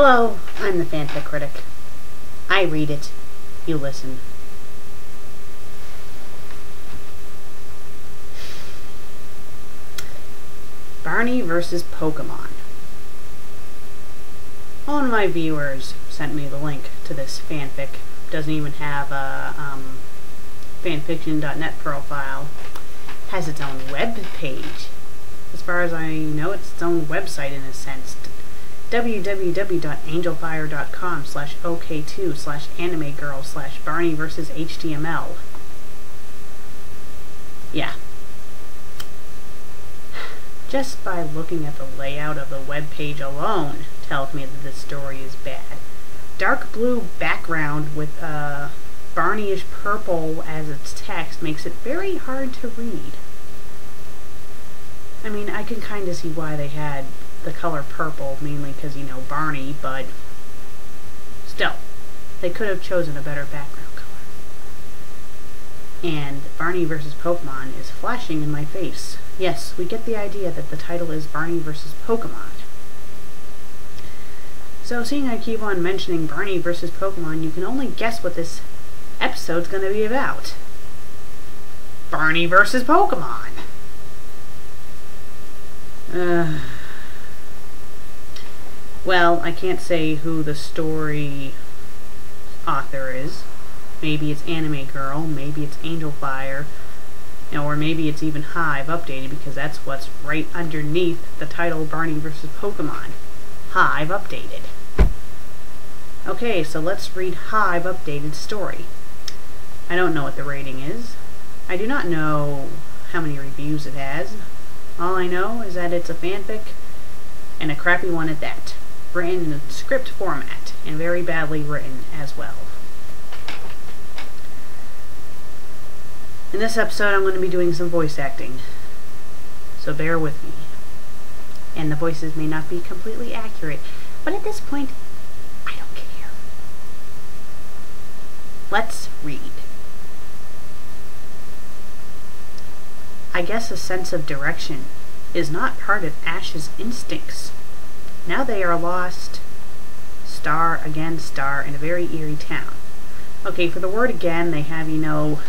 Hello, I'm the FanFic Critic. I read it, you listen. Barney versus Pokemon. One of my viewers sent me the link to this fanfic. Doesn't even have a fanfiction.net profile. Has its own web page. As far as I know, it's its own website in a sense. www.angelfire.com/ok2/animegirl/Barney versus HTML. Yeah. Just by looking at the layout of the web page alone tells me that this story is bad. Dark blue background with Barney-ish purple as its text makes it very hard to read. I mean, I can kind of see why they had the color purple, mainly because, you know, Barney, but still, they could have chosen a better background color. And Barney vs. Pokemon is flashing in my face. Yes, we get the idea that the title is Barney vs. Pokemon. So, seeing I keep on mentioning Barney vs. Pokemon, you can only guess what this episode's going to be about. Barney vs. Pokemon! Well, I can't say who the story author is. Maybe it's Anime Girl, maybe it's Angel Fire, or maybe it's even Hive Updated, because that's what's right underneath the title Barney vs. Pokemon. Hive Updated. Okay, so let's read Hive Updated story. I don't know what the rating is. I do not know how many reviews it has. All I know is that it's a fanfic, and a crappy one at that. Written in a script format, and very badly written as well. In this episode, I'm going to be doing some voice acting, so bear with me. And the voices may not be completely accurate, but at this point, I don't care. Let's read. I guess a sense of direction is not part of Ash's instincts. Now they are lost, star again star, in a very eerie town. Okay, for the word again, they have, you know,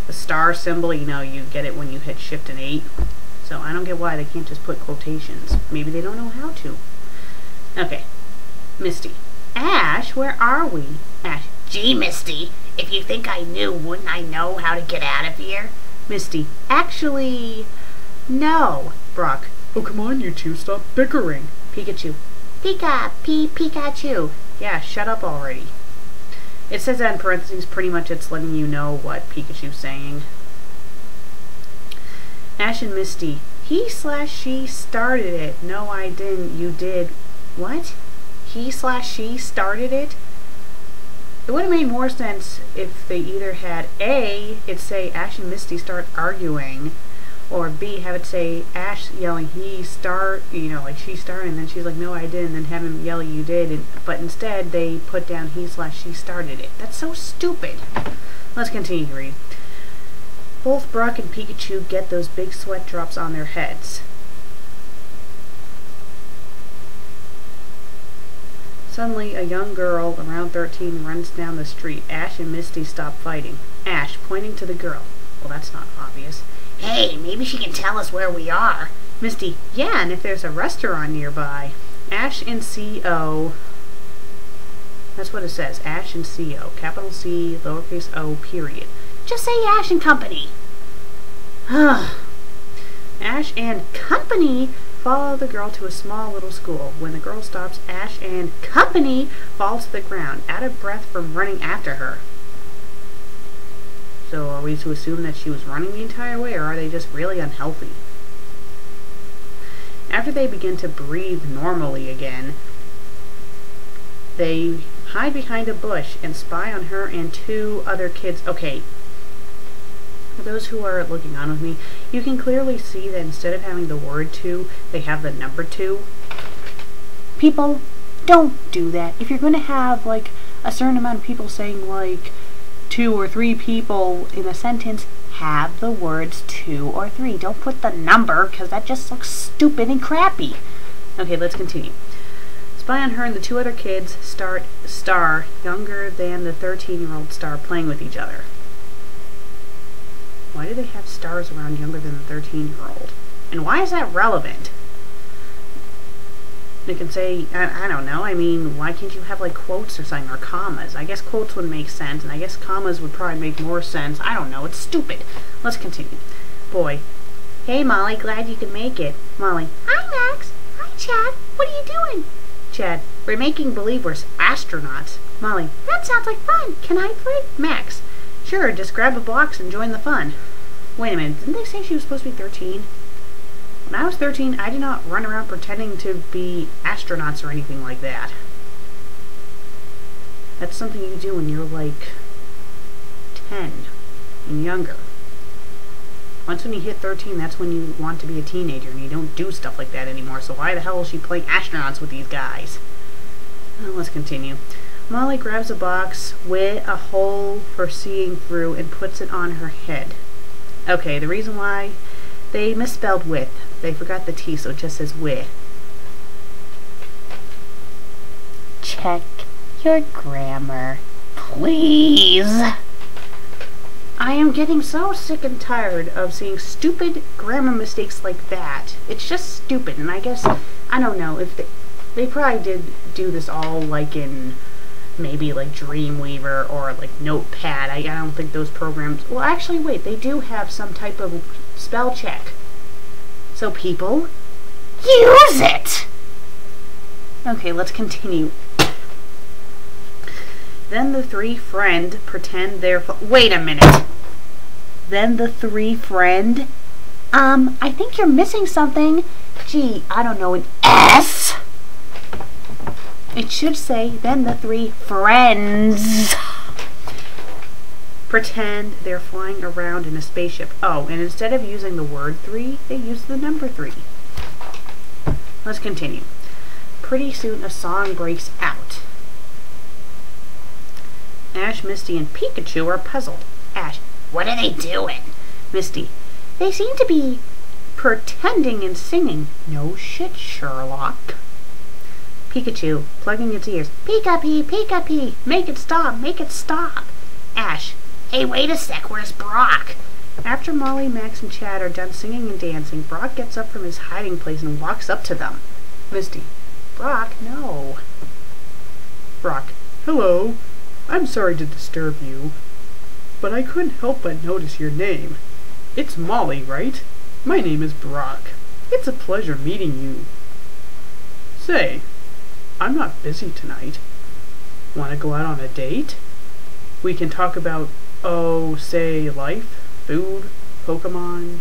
the star symbol, you know, you get it when you hit Shift and 8. So I don't get why they can't just put quotations. Maybe they don't know how to. Okay, Misty. Ash, where are we? Ash. Gee, Misty, if you think I knew, wouldn't I know how to get out of here? Misty. Actually, no. Brock. Oh, come on, you two, stop bickering. Pikachu. Pikachu. Yeah, shut up already. It says that in parentheses, pretty much it's letting you know what Pikachu's saying. Ash and Misty. He/she started it. No, I didn't. You did. What? He/she started it? It would have made more sense if they either had A, it say Ash and Misty start arguing, or B, have it say Ash yelling he start, you know, like she started, and then she's like, no I didn't, and then have him yell you did, but instead they put down he/she started it. That's so stupid. Let's continue to read. Both Brock and Pikachu get those big sweat drops on their heads. Suddenly, a young girl, around 13, runs down the street. Ash and Misty stop fighting. Ash, pointing to the girl. Well, that's not obvious. Hey, maybe she can tell us where we are. Misty, yeah, and if there's a restaurant nearby. Ash and C.O. That's what it says. Ash and C.O. Capital C, lowercase o, period. Just say Ash and Company. Ash and Company follow the girl to a small little school. When the girl stops, Ash and Company fall to the ground, out of breath from running after her. So are we to assume that she was running the entire way, or are they just really unhealthy? After they begin to breathe normally again, they hide behind a bush and spy on her and two other kids. Okay, for those who are looking on with me, you can clearly see that instead of having the word 2, they have the number 2. People, don't do that. If you're going to have, like, a certain amount of people saying, like, 2 or 3 people in a sentence, have the words 2 or 3. Don't put the number, because that just looks stupid and crappy. Okay, let's continue. spy on her and the two other kids, star younger than the 13-year-old star, playing with each other. Why do they have stars around younger than the 13-year-old? And why is that relevant? They can say, I don't know, I mean, why can't you have like quotes or something, or commas? I guess quotes would make sense, and I guess commas would probably make more sense. I don't know, it's stupid. Let's continue. Boy. Hey Molly, glad you could make it. Molly. Hi Max. Hi Chad. What are you doing? Chad. We're making believe we're astronauts. Molly. That sounds like fun. Can I play? Max. Sure, just grab a box and join the fun. Wait a minute, didn't they say she was supposed to be 13? When I was 13, I did not run around pretending to be astronauts or anything like that. That's something you do when you're like 10 and younger. Once when you hit 13, that's when you want to be a teenager and you don't do stuff like that anymore. So why the hell is she playing astronauts with these guys? Well, let's continue. Molly grabs a box with a hole for seeing through and puts it on her head. Okay, the reason why they misspelled with. They forgot the T, so it just says with. Check your grammar, please. I am getting so sick and tired of seeing stupid grammar mistakes like that. It's just stupid, and I guess, I don't know, if they probably did do this all like in maybe like Dreamweaver or like Notepad. I don't think those programs, well actually wait, they do have some type of spell check. So people, use it! Okay, let's continue. Then the three friend pretend they're wait a minute. Then the three friend, I think you're missing something. Gee, I don't know, an S? It should say, then the three friends pretend they're flying around in a spaceship. Oh, and instead of using the word 3, they use the number 3. Let's continue. Pretty soon a song breaks out. Ash, Misty, and Pikachu are puzzled. Ash, what are they doing? Misty, they seem to be pretending and singing. No shit, Sherlock. Pikachu, plugging its ears. Pika-pee, Pika-pee, make it stop, make it stop. Ash, hey, wait a sec, where's Brock? After Molly, Max, and Chad are done singing and dancing, Brock gets up from his hiding place and walks up to them. Misty, Brock, no. Brock, hello. I'm sorry to disturb you, but I couldn't help but notice your name. It's Molly, right? My name is Brock. It's a pleasure meeting you. Say, I'm not busy tonight. Want to go out on a date? We can talk about, oh, say, life, food, Pokemon,